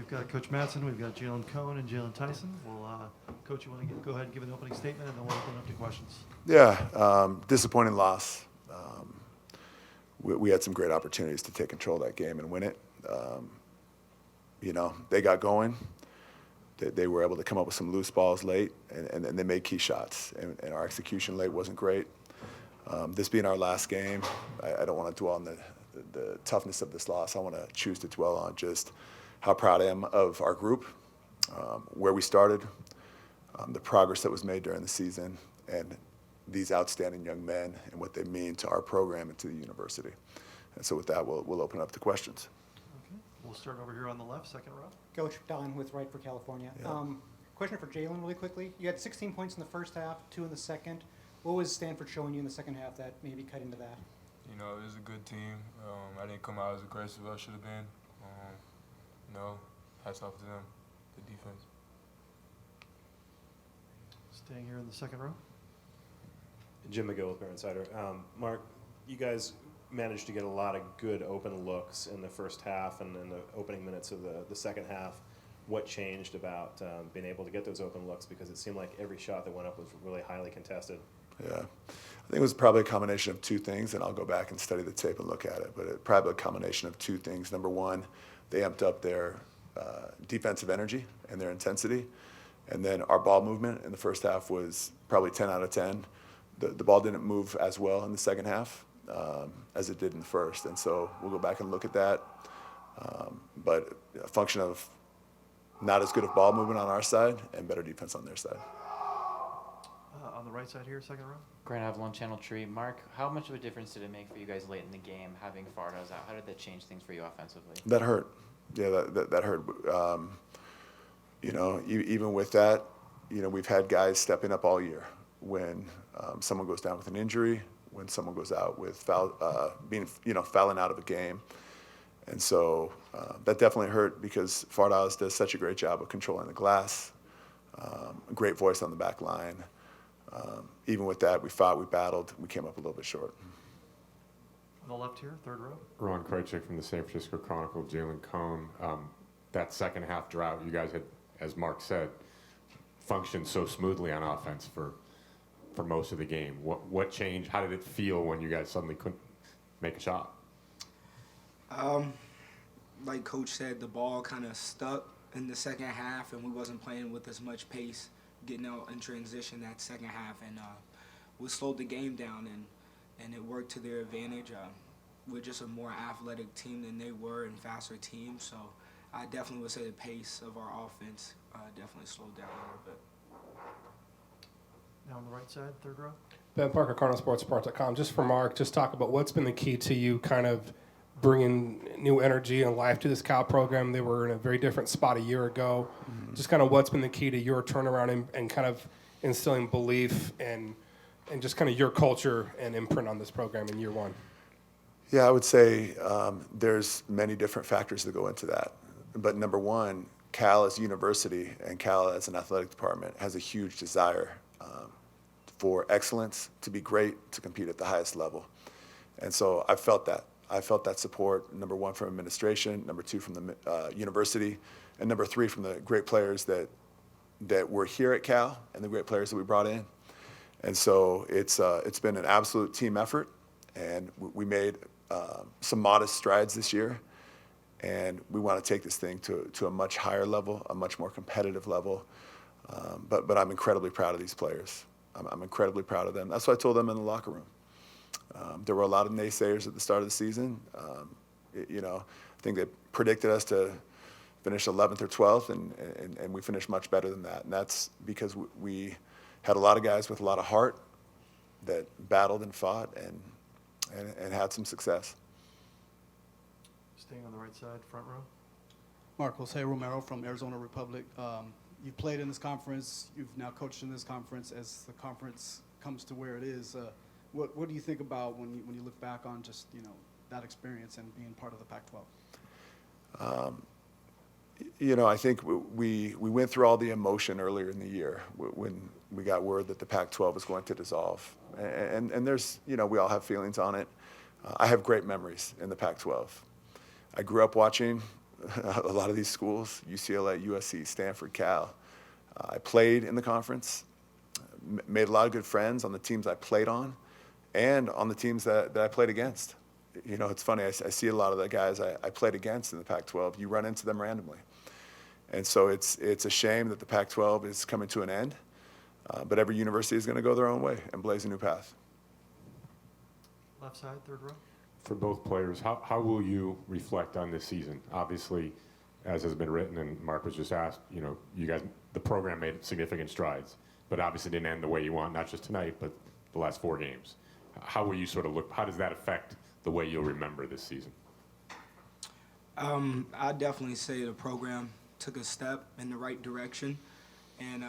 We've got Coach Madsen, we've got Jaylon and Jalen Tyson. Well, Coach, you want to go ahead and give an opening statement, and then we'll open up to questions. Yeah, disappointing loss. We had some great opportunities to take control of that game and win it. They got going. They were able to come up with some loose balls late, and they made key shots. And our execution late wasn't great. This being our last game, I don't want to dwell on the toughness of this loss. I want to choose to dwell on just how proud I am of our group, where we started, the progress that was made during the season, and these outstanding young men and what they mean to our program and to the university. And so with that, we'll open up to questions. Okay. We'll start over here on the left, second row. Coach Don with Right for California. Yeah. Question for Jaylon really quickly. You had 16 points in the first half, 2 in the second. What was Stanford showing you in the second half that maybe cut into that? It was a good team. I didn't come out as aggressive as I should have been. Hats off to them, the defense. Staying here in the second row. Jim McGill with Bear Insider. Mark, you guys managed to get a lot of good open looks in the first half and in the opening minutes of the second half. What changed about being able to get those open looks? Because it seemed like every shot that went up was really highly contested. Yeah, I think it was probably a combination of two things, and I'll go back and study the tape and look at it, but probably a combination of two things. Number one, they amped up their defensive energy and their intensity, and then our ball movement in the first half was probably 10 out of 10. The ball didn't move as well in the second half as it did in the first, and so we'll go back and look at that. But a function of not as good of ball movement on our side and better defense on their side. On the right side here, second row. Grand Avalon Channel Tree. Mark, how much of a difference did it make for you guys late in the game, having Fardaws out? How did that change things for you offensively? That hurt. Yeah, that hurt. Even with that, we've had guys stepping up all year. When someone goes down with an injury, when someone goes out with fouling out of a game. And so that definitely hurt because Fardaws does such a great job of controlling the glass, a great voice on the back line. Even with that, we fought, we battled, we came up a little bit short. On the left here, third row. Ron Krejcik from the San Francisco Chronicle, Jalen Cone. That second half drought, you guys had, as Mark said, functioned so smoothly on offense for most of the game. What changed? How did it feel when you guys suddenly couldn't make a shot? Like Coach said, the ball kind of stuck in the second half, and we wasn't playing with as much pace, getting out in transition that second half, and we slowed the game down, and it worked to their advantage. We're just a more athletic team than they were and faster team, so I definitely would say the pace of our offense definitely slowed down a little bit. Now on the right side, third row. Ben Parker, CardinalSportsReport.com. Just for Mark, just talk about what's been the key to you kind of bringing new energy and life to this Cal program. They were in a very different spot a year ago. Mm-hmm. Just kind of what's been the key to your turnaround and kind of instilling belief and just kind of your culture and imprint on this program in year one? Yeah, I would say there's many different factors that go into that. But number one, Cal as a university and Cal as an athletic department has a huge desire for excellence, to be great, to compete at the highest level. And so I felt that. I felt that support, number one, from administration, number two, from the university, and number three, from the great players that were here at Cal and the great players that we brought in. And so it's been an absolute team effort, and we made some modest strides this year, and we want to take this thing to a much higher level, a much more competitive level. But I'm incredibly proud of these players. I'm incredibly proud of them. That's what I told them in the locker room. There were a lot of naysayers at the start of the season. I think they predicted us to finish 11th or 12th, and we finished much better than that. And that's because we had a lot of guys with a lot of heart that battled and fought and had some success. Staying on the right side, front row. Mark Jose Romero from Arizona Republic. You've played in this conference. You've now coached in this conference. As the conference comes to where it is, what do you think about when you look back on just that experience and being part of the Pac-12? I think we went through all the emotion earlier in the year when we got word that the Pac-12 was going to dissolve, and there's we all have feelings on it. I have great memories in the Pac-12. I grew up watching a lot of these schools, UCLA, USC, Stanford, Cal. I played in the conference, made a lot of good friends on the teams I played on and on the teams that I played against. You know, it's funny, I see a lot of the guys I played against in the Pac-12. You run into them randomly. And so it's a shame that the Pac-12 is coming to an end, but every university is going to go their own way and blaze a new path. Left side, third row. For both players, how will you reflect on this season? Obviously, as has been written and Mark was just asked, you know, you guys, the program made significant strides, but obviously didn't end the way you want, not just tonight, but the last 4 games. How will you sort of look, how does that affect the way you'll remember this season? I'd definitely say the program took a step in the right direction. And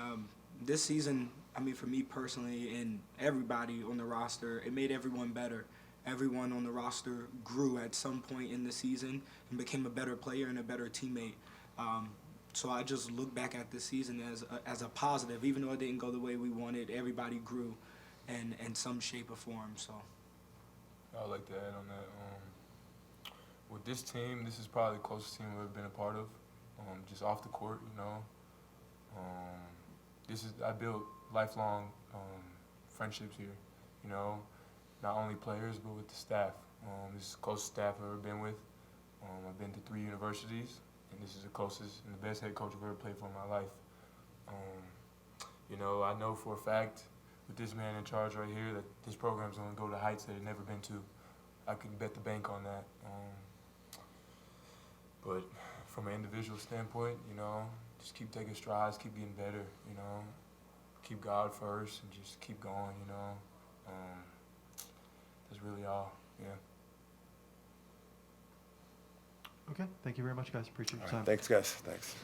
this season, I mean, for me personally and everybody on the roster, it made everyone better. Everyone on the roster grew at some point in the season and became a better player and a better teammate. So I just look back at this season as a positive. Even though it didn't go the way we wanted, everybody grew in some shape or form. So I'd like to add on that. With this team, this is probably the closest team I've ever been a part of. Just off the court, you know. I built lifelong friendships here, you know. Not only players, but with the staff. This is the closest staff I've ever been with. I've been to 3 universities, and this is the closest and the best head coach I've ever played for in my life. You know, I know for a fact with this man in charge right here that this program's going to go to heights that it's never been to. I can bet the bank on that. But from an individual standpoint, you know, just keep taking strides, keep getting better, you know. Keep God first and just keep going, you know. That's really all, yeah. Okay, thank you very much, guys. Appreciate your time. Thanks, guys. Thanks.